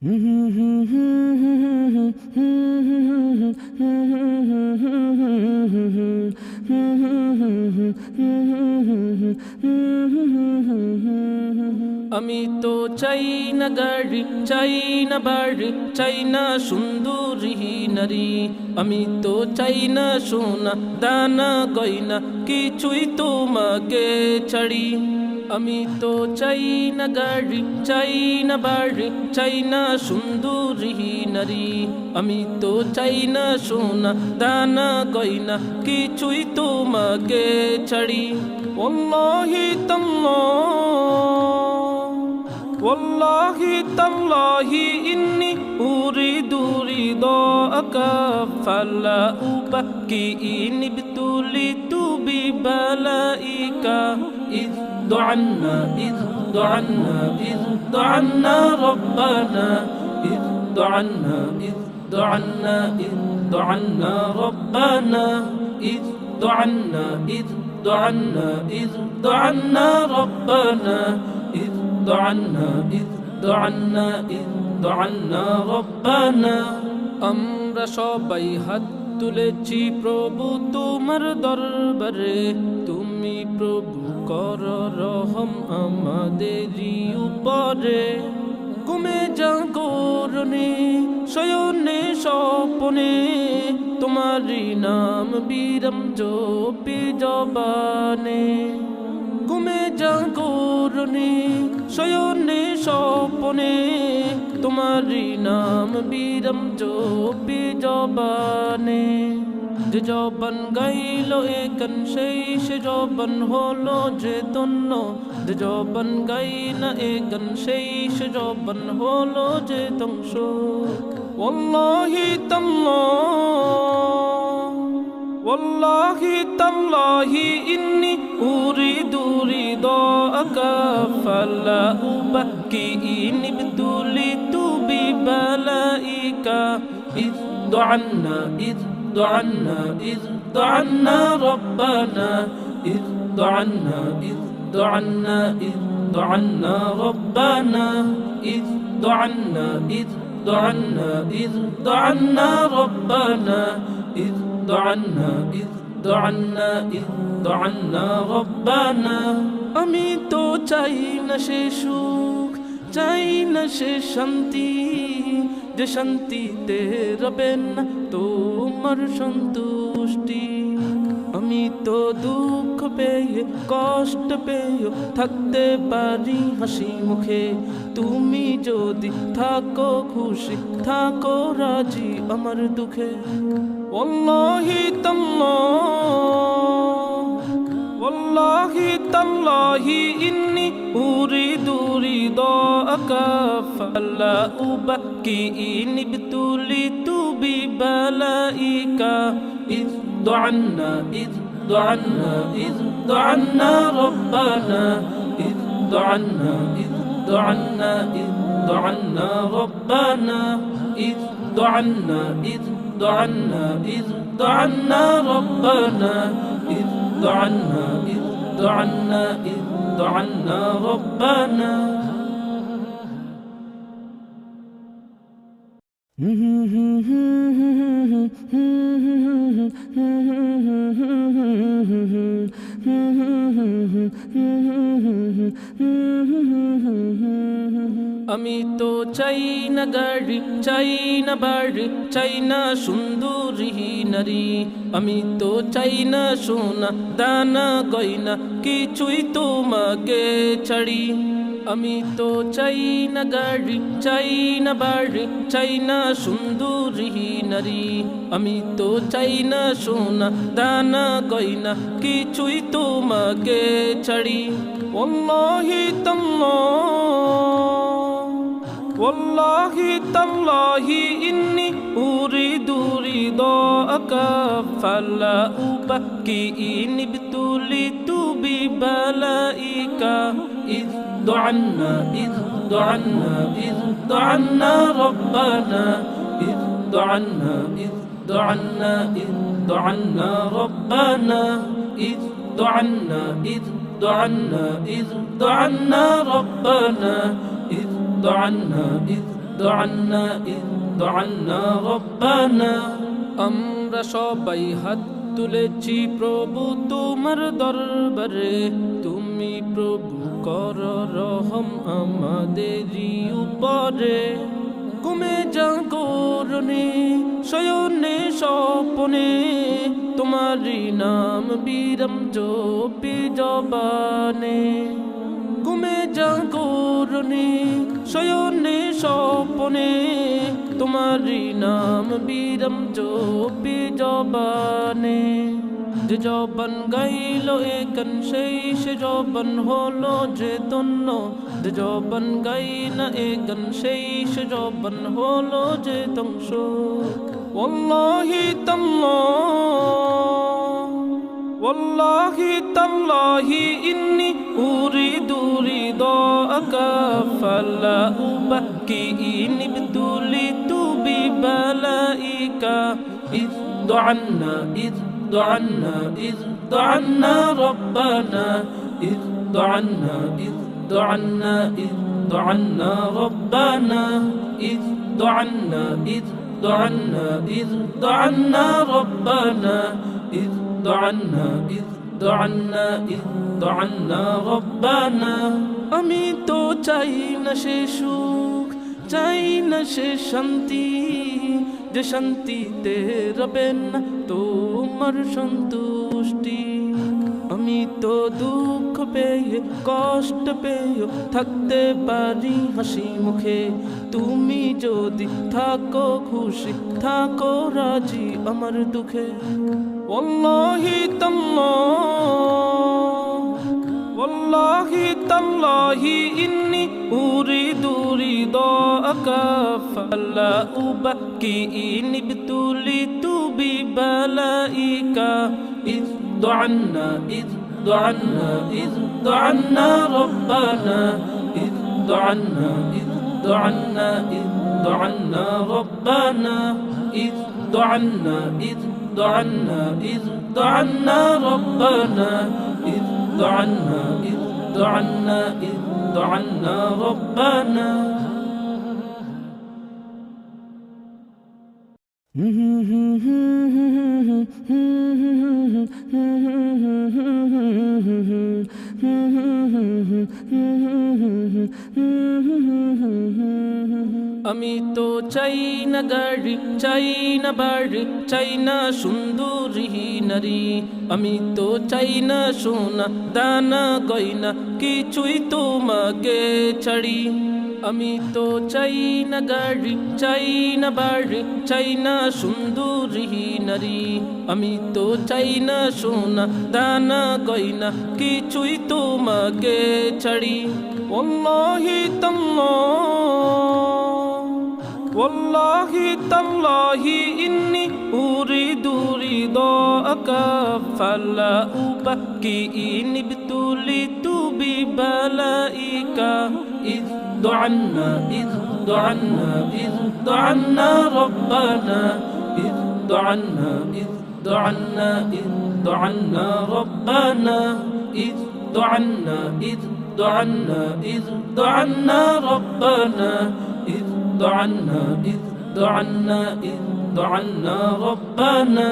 আমি তো চাই না গাড়ি, চাই না বাড়ি, চাই না সুন্দরী নারী। আমি তো চাই না সোনা দানা গয়না, কিছুই তোমাকে ছাড়ি। আমি তো চাই না গাড়ি, চাই না বাড়ি, চাই না সুন্দরী নারী। আমি তো চাই না সোনা দানা গয়না, কিছুই তোমাকে ছাড়ি। ওয়াল্লাহি তাল্লাহ, ওয়াল্লাহি তাল্লাহি ইন্নী উরিদু রিদাকা ফালা উবাকি ইন ইবতুলিতু বিবালাইকা। إذ دعنا إذ دعنا إذ دعنا ربنا إذ دعنا إذ دعنا إذ دعنا ربنا إذ دعنا إذ دعنا إذ دعنا ربنا إذ دعنا إذ دعنا إذ دعنا ربنا। আমরা সবাই হাত তুলেছি প্রভু তোমার দরবারে, তুমি প্রভু কর রহম আমাদেরই উপরে। ঘুমে জাগরণে শয়নে স্বপনে, তোমারই নাম বিরাম জপি জবানে। ঘুমে জাগরণে শয়নে স্বপনে, তোমারই নাম বিরাম জপি জবানে। যে জবান গাইল এ গান সেই সে জবান হলো যে ধন্য। যে জবান গাই না এ গান সেই সে জবান হলো যে ধ্বংস। ওয়াল্লাহি তাল্লাহ, ওয়াল্লাহি তাল্লাহি ইন্নী উরিদু রিদাকা ফালা উবাকি ইন ইবতুলিতু বিবালাইকা। إذ دعنا إذ دعنا إذ دعنا ربنا إذ دعنا إذ دعنا إذ دعنا ربنا إذ دعنا إذ دعنا إذ دعنا ربنا إذ دعنا إذ دعنا إذ دعنا ربنا। আমি তো চাই না সে সুখ, চাই না সে শান্তি, যে শান্তিতে রবে না তোমার সন্তুষ্টি। আমি তো দুঃখ পেয়ে কষ্ট পেয়ে থাকতে পারি হাসি মুখে, তুমি যদি থাকো খুশি থাকো রাজি আমার দুঃখে। ওয়াল্লাহি তাল্লাহ, ওয়াল্লাহি তাল্লাহি ইন্নী উরিদু রিদাকা ফালা উবাকি ইন ইবতুলিতু বিবালাইকা। إذ دعنا إذ دعنا إذ دعنا ربنا إذ دعنا إذ دعنا إذ دعنا ربنا إذ دعنا إذ دعنا إذ دعنا ربنا إذ دعنا إذ دعنا إذ دعنا ربنا. আমি তো চাই না গাড়ি, চাই না বাড়ি, চাই না সুন্দরী নারী। আমি তো চাই না সোনা দানা গয়না, কিছুই তোমাকে ছাড়ি। আমি তো চাই না গাড়ি, চাই না বাড়ি, চাই না সুন্দরী নারী। আমি তো চাই না সোনা দানা গয়না, কিছুই তোমাকে ছাড়ি। ওয়াল্লাহি তাল্লাহ, ওয়াল্লাহি তাল্লাহি ইন্নী উরিদু রিদাকা ফালা উবাকি ইন ইবতুলিতু বিবালাইকা। إذ دعنا إذ دعنا إذ دعنا ربنا إذ دعنا إذ دعنا إذ دعنا ربنا إذ دعنا إذ دعنا إذ دعنا ربنا إذ دعنا إذ عنا اذ عنا ربنا আমরা সবাই হাত তুলেছি প্রভু তোমার দরবারে তুমি প্রভু কর রহম আমাদেরই উপরে ঘুমে জাগরণে শয়নে স্বপনে তোমারই নাম বিরম জপি জবানে ঘুমে জাগরণে শয়নে স্বপনে তোমারই নাম বিরম জপি জবানে যে জবান গাইল একান সেই সে জবান হলো যে ধন্য যে জবান গাই না একান সেই সে জবান হলো যে ধ্বংস ওয়াল্লাহি তাল্লাহ ওয়াল্লাহি তাল্লাহি ইন্নী উরিদু রিদাকা ফালা উবাকি নিবতুলিতু বিবালাইকা إذ عنا إذ عنا إذ عنا ربنا إذ عنا إذ عنا إذ عنا ربنا إذ عنا إذ عنا إذ عنا ربنا إذ عنا إذ عنا إذ عنا ربنا আমি তো চাই না সে সুখ চাই না সে শান্তি যে শান্তিতে রবে না তোমার সন্তুষ্টি আমি তো দুঃখ পেয়ে কষ্ট পেয়ে থাকতে পারি হাসি মুখে তুমি যদি থাকো খুশি থাকো রাজি আমার দুঃখে ওয়াল্লাহি তাল্লাহ ওয়াল্লাহি তাল্লাহি ইন্নী উরিদু রিদাকা ফালা উবাকি নিবতুলিতু বিবালাইকা إذ عنا إذ عنا إذ عنا ربنا إذ عنا إذ عنا إذ عنا ربنا إذ عنا إذ عنا إذ عنا ربنا إذ عنا إذ عنا إذ عنا ربنا আমি তো চাই না গাড়ি চাই না বাড়ি চাই না সুন্দরী নারী আমি তো চাই না সোনা দানা গয়না কিছুই তোমাকে ছাড়ি আমি তো চাই না গাড়ি চাই না বাড়ি চাই না সুন্দরী নারী আমি তো চাই না সোনা দানা গয়না কিছুই তোমাকে ছাড়ি ওয়াল্লাহি তাল্লাহ ওয়াল্লাহি তাল্লাহি ইন্নী উরিদু রিদাকা ফালা উবাকি নিবতুলিতু বিবালাইকা إذ عنا إذ عنا إذ عنا ربنا إذ عنا إذ عنا إذ عنا ربنا إذ عنا إذ عنا إذ عنا ربنا إذ عنا إذ عنا إذ عنا ربنا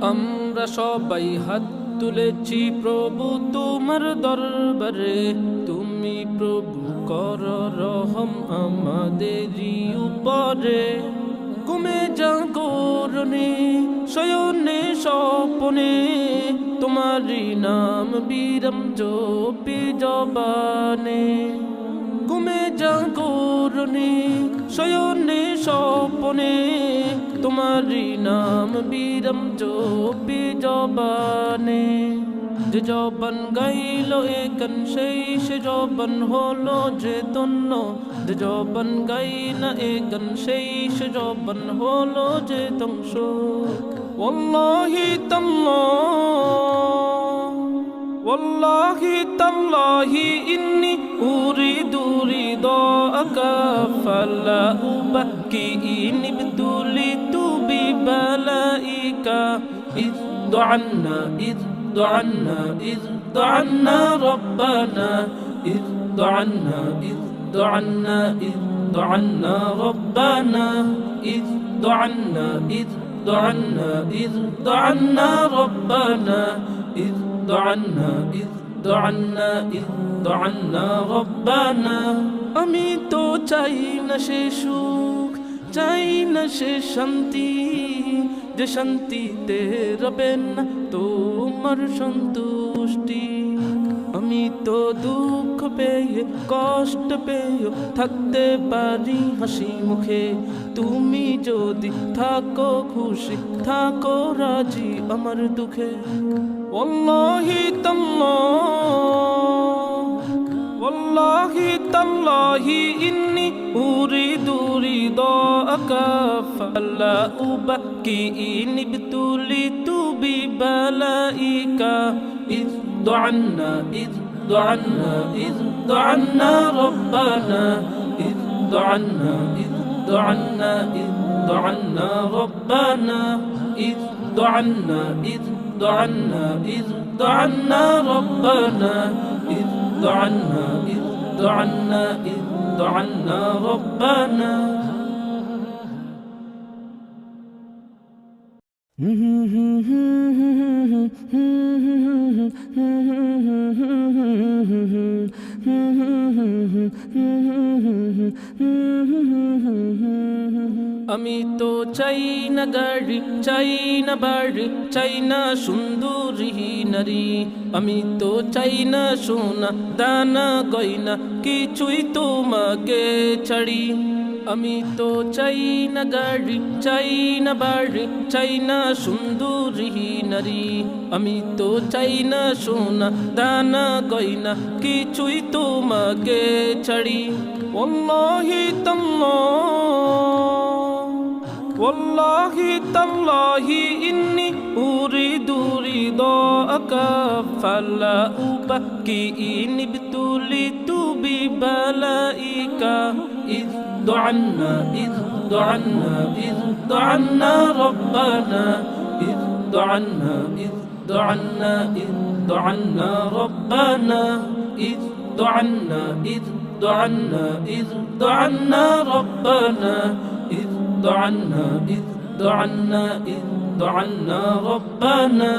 আমরা সবাই হাত তুলেছি প্রভু তোমার দরবারে তুমি প্রভু কর রহম আমাদেরই উপরে ঘুমে জাগরণে শয়নে স্বপনে তোমারই নাম বিরম জপি জবানে ঘুমে জাগরণে শয়নে স্বপনে তোমারই নাম বিরম জপি জবানে যে জবান গাইল একান সেই সে জবান হলো যে ধন্য যে জবান গাই না একান সেই সে জবান হলো যে ধ্বংস ওয়াল্লাহি তাল্লাহ ওয়াল্লাহি তাল্লাহি ইন্নী উরিদু রিদাকা ফালা উবাকি নিবতুলিতু বিবালাইকা إذ عنا إذ عنا إذ عنا ربنا إذ عنا إذ عنا إذ دعنا ربنا إذ دعنا إذ دعنا إذ دعنا ربنا إذ دعنا إذ دعنا إذ دعنا ربنا আমি তো চাই না সে সুখ চাই না সে শান্তি যে শান্তিতে রবে না তোমার সন্তুষ্টি আমি তো দুঃখ পেয়ে কষ্ট পেয়ে থাকতে পারি হাসি মুখে তুমি যদি থাকো খুশি থাকো রাজি আমার দুঃখে ওয়াল্লাহি তাল্লাহি ইন্নী উরিদু রিদাকা ফালা উবাকি নিবতুলিতু বিবালাইকা إذ دعنا إذ دعنا إذ دعنا ربنا إذ دعنا إذ دعنا إذ دعنا ربنا إذ دعنا إذ دعنا إذ دعنا ربنا إذ دعنا إذ دعنا إذ دعنا ربنا আমি তো চাই না গাড়ি চাই না বাড়ি চাই না সুন্দরী নারী আমি তো চাই না সোনা দানা গয়না কিছুই তোমাকে ছাড়ি আমি তো চাই না গাড়ি চাই না বাড়ি চাই না সুন্দরী নারী আমি তো চাই না সোনা দানা গয়না কিছুই তোমাকে ছাড়ি والله تالله إني أريد رضاك فلا أبكي إن ابتليت ببلائك إذ دعنا إذ دعنا إذ دعنا ربنا إذ دعنا إذ دعنا إذ دعنا ربنا إذ دعنا إذ دعنا إذ دعنا ربنا إذ دعنا إذ دعنا إذ دعنا ربنا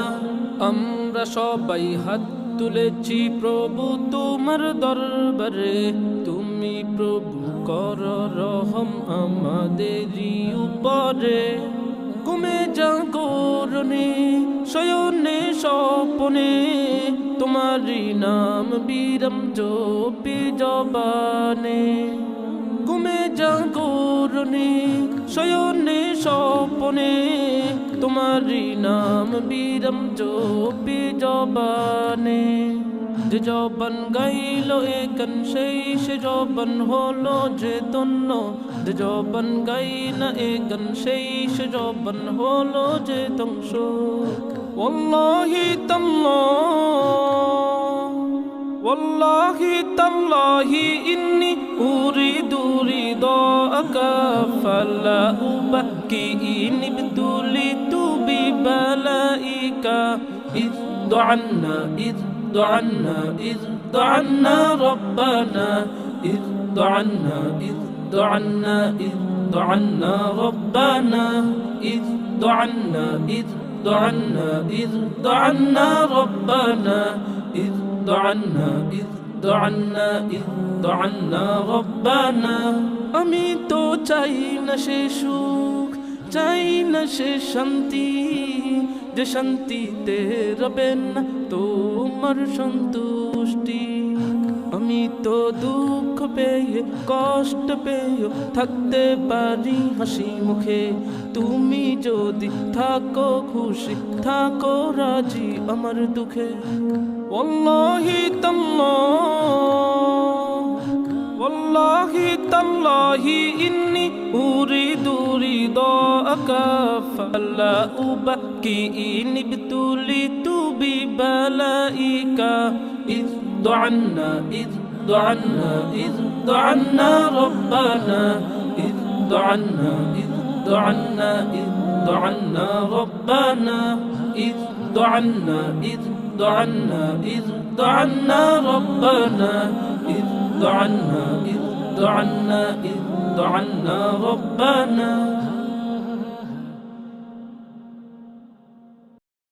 আমরা সবাই হাত তুলেছি প্রভু তোমার দরবারে তুমি প্রভু কর রহম আমাদেরই উপরে ঘুমে জাগরণে শয়নে স্বপনে তোমারই নাম বিরম জপি জবানে ঘুমে জাগরণে শয়নে স্বপনে তোমারই নাম বিরম জপি জবানে যে জবান গাইল এ গান সেই সে জবান হলো যে ধন্য যে জবান গাই না এ গান সেই সে জবান হলো যে ধ্বংস والله تالله إني أريد رضاك فلا أبكي إن ابتليت ببلائك إذ دعنا إذ دعنا إذ دعنا ربنا إذ دعنا إذ دعنا إذ دعنا ربنا إذ دعنا إذ دعنا إذ دعنا ربنا إذ دعنا إذ دعنا إذ دعنا ربنا আমি তো চাই না সে সুখ চাই না সে শান্তি যে শান্তিতে রবে না তোমার সন্তুষ্টি আমি তো দুঃখ পেয়ে কষ্ট পেয়ে থাকতে পারি হাসি মুখে তুমি যদি থাকো খুশি থাকো রাজি আমার দুঃখে والله تالله إني أريد رضاك فلا أبكي إن ابتليت ببلائك إذ دعنا إذ دعنا إذ دعنا ربنا إذ دعنا إذ دعنا إذ دعنا ربنا إذ دعنا إذ دعنا إذ دعنا ربنا إذ دعنا إذ دعنا إذ وارض عنا ربنا